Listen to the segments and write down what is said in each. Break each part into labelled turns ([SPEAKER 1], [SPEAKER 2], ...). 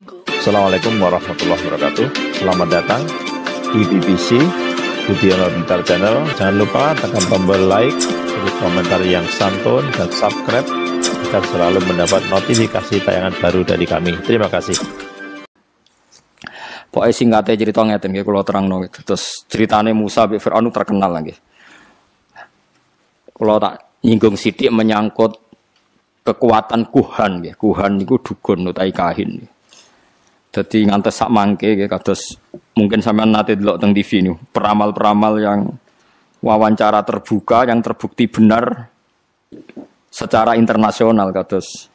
[SPEAKER 1] Assalamualaikum warahmatullahi wabarakatuh. Selamat datang di BBC Budiono Pintar Channel. Jangan lupa tekan tombol like, beri komentar yang santun, dan subscribe agar selalu mendapat notifikasi tayangan baru dari kami. Terima kasih.
[SPEAKER 2] Pokoknya singkatnya cerita ngeten nggih kula terangno gitu. Terus ceritane Musa bin Firaun terkenal lagi. Kula tak nyinggung sithik menyangkut kekuatan kuhan nggih. Kuhan niku dukun utawi kahin. Jadi ngantos sak mangke nggih kados mungkin sampean nate delok teng TV niku, peramal-peramal yang wawancara terbuka yang terbukti benar secara internasional kados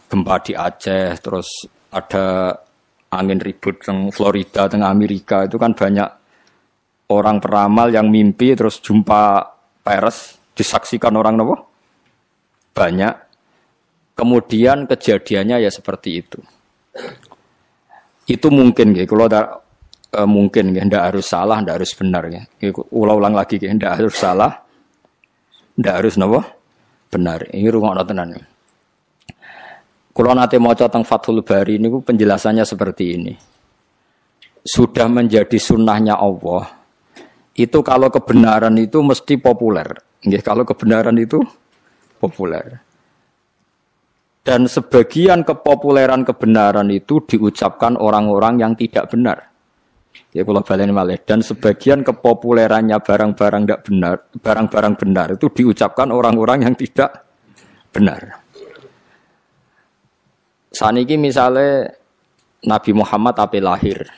[SPEAKER 2] gempa di Aceh, terus ada angin ribut teng Florida, teng Amerika, itu kan banyak orang peramal yang mimpi terus jumpa pers, disaksikan orang nopo? Banyak. Kemudian kejadiannya ya seperti itu. Itu mungkin nggih, kalau mungkin nggih, ndak harus salah, ndak harus benar ya. Ulang lagi nggih, ndak harus salah, ndak harus nopo? Benar. Ini rungokno tenan. Kalau nate maca teng Fathul Bari niku penjelasannya seperti ini. Sudah menjadi sunnahnya Allah. Itu kalau kebenaran itu mesti populer. Nggih, kalau kebenaran itu populer. Dan sebagian kepopuleran kebenaran itu diucapkan orang-orang yang tidak benar. Ya kalau baleni malih. Dan sebagian kepopulerannya barang-barang tidak benar, barang-barang benar itu diucapkan orang-orang yang tidak benar. Saniki misalnya Nabi Muhammad ape lahir.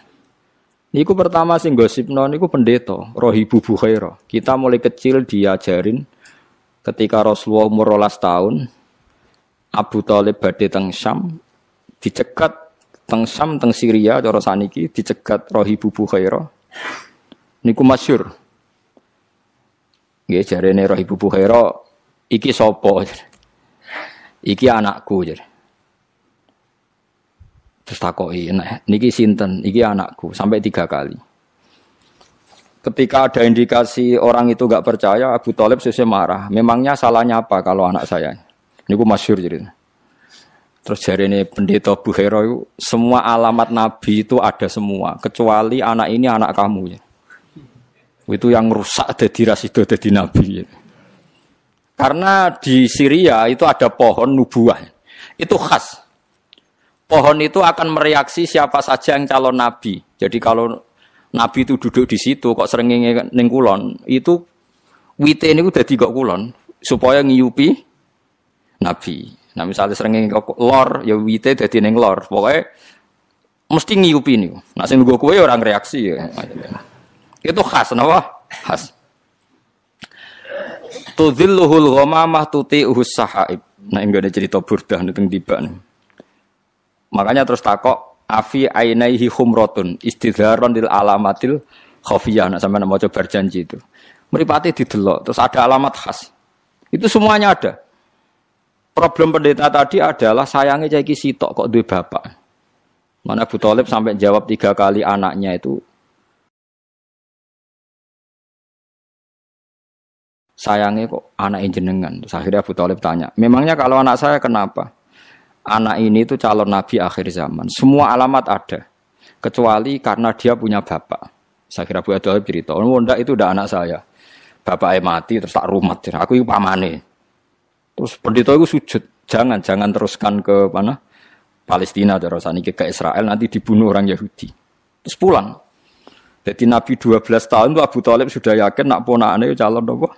[SPEAKER 2] Niku pertama sing gosipno niku pendeta Rohibu Bukhaira. Kita mulai kecil diajarin ketika Rasulullah umur 12 tahun, Abu Thalib badhe teng Syam, dicegat teng Syam teng Syria cara saniki dicegat Rohibu Bukhaira. Niku masyhur. Nggih jarene Rohibu Bukhaira, iki sapa? Iki anakku jar. Terus takoki, nah, niki sinten? Iki anakku, sampai 3 kali. Ketika ada indikasi orang itu enggak percaya, Abu Thalib sesuk marah. Memangnya salahnya apa kalau anak saya? Niku masyhur jadi. Terus jarene pendeta Bukhaira itu semua alamat Nabi itu ada semua, kecuali anak ini anak kamu ya. Itu yang rusak dadi rasido dadi nabi ya. Karena di Syria itu ada pohon nubuah. Itu khas. Pohon itu akan mereaksi siapa saja yang calon nabi. Jadi kalau nabi itu duduk di situ kok srengenge ning kulon, itu wite niku dadi kok kulon supaya ngiyupi nabi. Nah misalnya srengenge kok lor ya wite dadi ning lor. Pokoke mesti ngiyupi niku. Nah sing nggo kowe orang reaksi ya. Itu khas napa? Khas. Tudzilluhul ghamamah tuti'uhus sahaib. Nah enggak ada cerita burdah teng tiba. Makanya terus takok afi ainaihi khumratun istidharon lil alamatil khafiyah. Nah sampeyan maca berjanji itu. Mripate didelok terus ada alamat khas. Itu semuanya ada. Problem pendeta tadi adalah sayangnya cah iki sitok kok duwe bapak. Mana Abu Thalib sampai jawab 3 kali anaknya itu. Sayangnya kok anak jenengan. Terus akhirnya Abu Thalib tanya, memangnya kalau anak saya kenapa? Anak ini itu calon nabi akhir zaman. Semua alamat ada. Kecuali karena dia punya bapak. Saya kira Abu Thalib cerita, oh ndak itu udah anak saya. Bapaknya mati terus tak rumat. Aku itu pamane. Terus pendeta itu sujud. Jangan teruskan ke mana? Palestina terus ke Israel nanti dibunuh orang Yahudi. Terus pulang. Jadi Nabi 12 tahun itu Abu Thalib sudah yakin nak ponakane calon apa?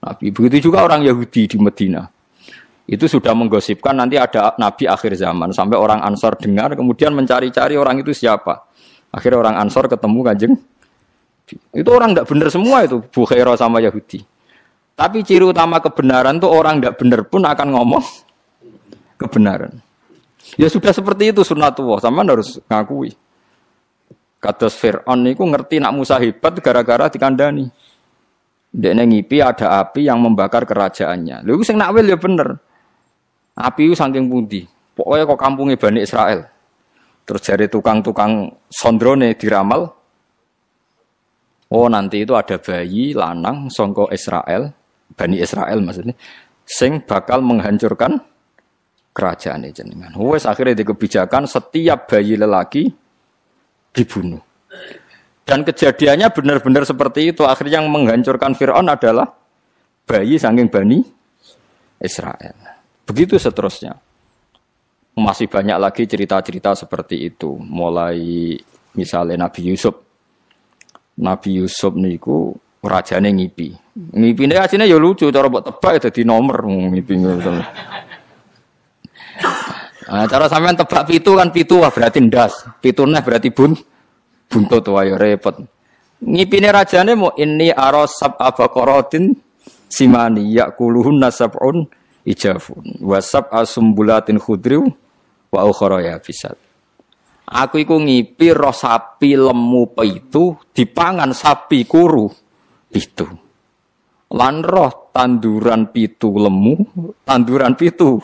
[SPEAKER 2] Nabi. Begitu juga orang Yahudi di Medina. Itu sudah menggosipkan nanti ada Nabi akhir zaman. Sampai orang Ansor dengar, kemudian mencari-cari orang itu siapa. Akhirnya orang Ansor ketemu Kanjeng. Itu orang tidak benar semua itu, Bukhaira sama Yahudi. Tapi ciri utama kebenaran itu orang tidak benar pun akan ngomong kebenaran. Ya sudah seperti itu sunnatullah, sama harus ngakui. Kados Fir'aun itu ngerti nak Musa hebat gara-gara dikandani. Dekne ngipi ada api yang membakar kerajaannya. Lha sing nakwil ya bener. Api itu saking pundi? Pokoknya kok kampungnya Bani Israel. Terus jari tukang-tukang sondrone diramal. Oh nanti itu ada bayi lanang songko Israel, Bani Israel maksudnya, sing bakal menghancurkan kerajaan jenengan. Wes akhirnya di kebijakan setiap bayi lelaki dibunuh. Dan kejadiannya benar-benar seperti itu. Akhirnya yang menghancurkan Fir'aun adalah bayi saking Bani Israel. Begitu seterusnya. Masih banyak lagi cerita-cerita seperti itu. Mulai misalnya Nabi Yusuf. Nabi Yusuf niku rajane ngipi. Ngipine asline ya lucu, cara mbok tebak ya dadi nomor ngipi. Nah, cara sampean tebak pitu kan pitu wah berarti ndas. Pitune berarti buntut wae repot. Ngipine rajane mau ini arasab abaqaratin simani yaquluhun sab'un ijafun wasab asumbulatin khudriu wa ukhra yabisat. Aku iku ngipi roh sapi lemu pitu dipangan sapi kuru pitu. Lan roh tanduran pitu lemu, tanduran pitu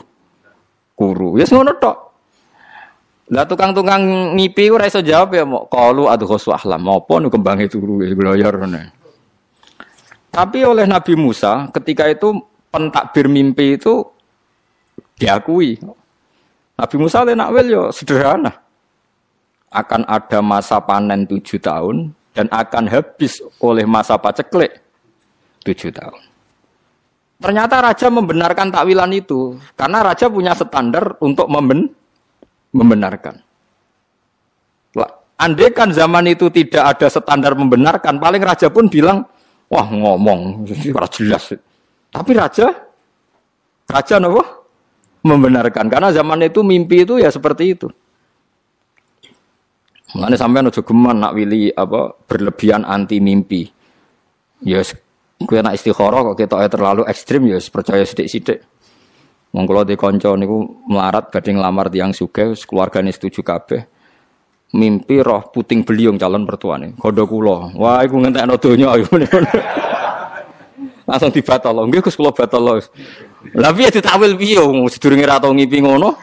[SPEAKER 2] kuru. Wis ngono tok. Lah tukang-tukang ngipi ora iso jawab ya mok qalu adghasu ahlam. Apa nu kembange turu wis gloyor ngene. Tapi oleh Nabi Musa ketika itu pentakbir mimpi itu diakui. Nabi Musa nak wel yo sederhana. Akan ada masa panen 7 tahun dan akan habis oleh masa paceklik 7 tahun. Ternyata raja membenarkan takwilan itu karena raja punya standar untuk membenarkan. Andai kan zaman itu tidak ada standar membenarkan, paling raja pun bilang, wah ngomong, jelas. Tapi raja apa? Membenarkan karena zaman itu mimpi itu ya seperti itu. Mulane sampean aja geman nak wili apa berlebihan anti mimpi. Ya kowe nak istikharah kok ketoke terlalu ekstrim ya percaya sithik-sithik. Wong kula di kanca niku melarat badhe nglamar tiyang sugih, keluargane setuju kabeh. Mimpi roh puting beliung calon mertuane. Kandha kula. Wah iku ngentekno donya ayo. Langsung dibatal. Nggih Gus kula batal lho. Lah piye ditakwil piye wong sedurunge ra tau ngipi ngono.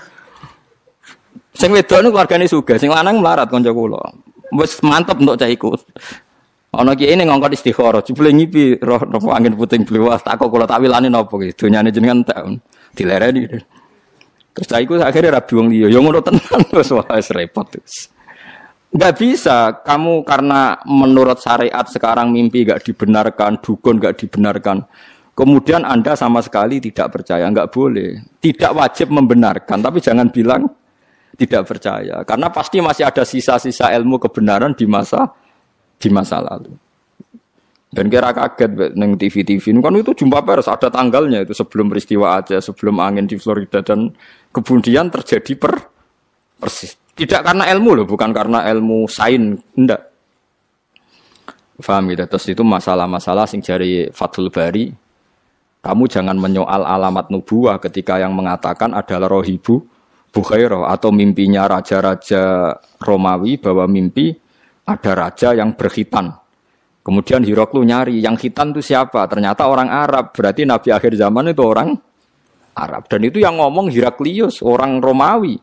[SPEAKER 2] Sing wedok niku keluargane sugih, sing lanang melarat kanca kula. Wis mantep untuk cah iku. Ana kiye ning ngongkon istikharah, jebule ngipi roh angin puting beliung. Tak kok kula takwilane napa iki? Donyane jenengan tak dilereni. Terus cah iku akhirnya rabi wong liya. Ya ngono tenan wis wis repot wis. Enggak bisa kamu karena menurut syariat sekarang mimpi enggak dibenarkan, dukun enggak dibenarkan. Kemudian Anda sama sekali tidak percaya, enggak boleh. Tidak wajib membenarkan, tapi jangan bilang tidak percaya karena pasti masih ada sisa-sisa ilmu kebenaran di masa lalu. Dan kira kaget neng TV kan itu jumpa pers ada tanggalnya itu sebelum peristiwa Aceh, sebelum angin di Florida dan kemudian terjadi persis. Tidak karena ilmu loh, bukan karena ilmu sains, enggak. Paham gitu? Terus itu masalah-masalah sing jari Fathul Bari. Kamu jangan menyoal alamat nubuwah ketika yang mengatakan adalah rohibu Bukhairah atau mimpinya raja-raja Romawi bahwa mimpi ada raja yang berkhitan. Kemudian Hiroklu nyari yang khitan itu siapa? Ternyata orang Arab. Berarti Nabi akhir zaman itu orang Arab. Dan itu yang ngomong Heraklius, orang Romawi.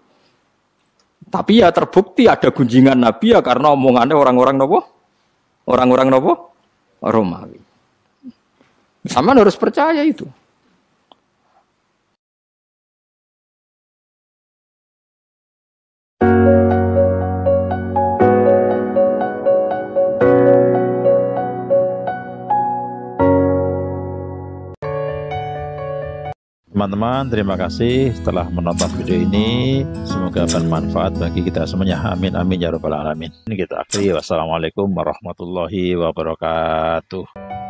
[SPEAKER 2] Tapi ya terbukti ada gunjingan Nabi ya karena omongannya orang-orang nopo? Orang-orang nopo? Romawi. Sama harus percaya itu.
[SPEAKER 1] Teman-teman, terima kasih telah menonton video ini. Semoga bermanfaat bagi kita semuanya. Amin, amin, ya rabbal alamin. Ini kita akhiri. Wassalamualaikum warahmatullahi wabarakatuh.